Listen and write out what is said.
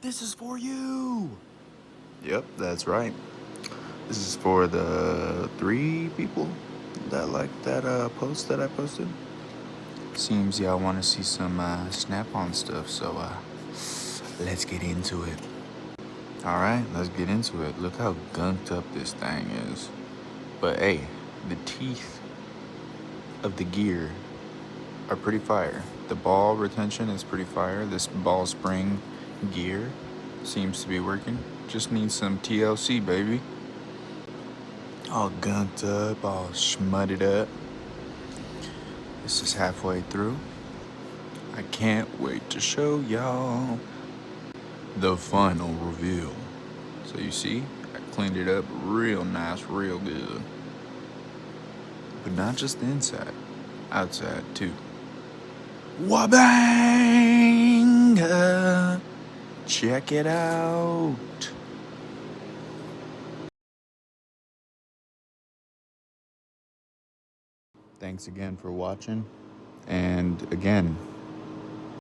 This is for you. Yep, that's right. This is for the 3 people that liked that post that I posted. Seems y'all want to see some Snap-on stuff, so let's get into it. All right, let's get into it. Look how gunked up this thing is. But hey, the teeth of the gear are pretty fire. The ball retention is pretty fire. This ball spring gear seems to be working. Just needs some TLC, baby. All gunked up, all schmudded up. This is halfway through. I can't wait to show y'all the final reveal. So you see, I cleaned it up real nice, real good. But not just the inside, outside too. Wabanga! Check it out. Thanks again for watching. And again,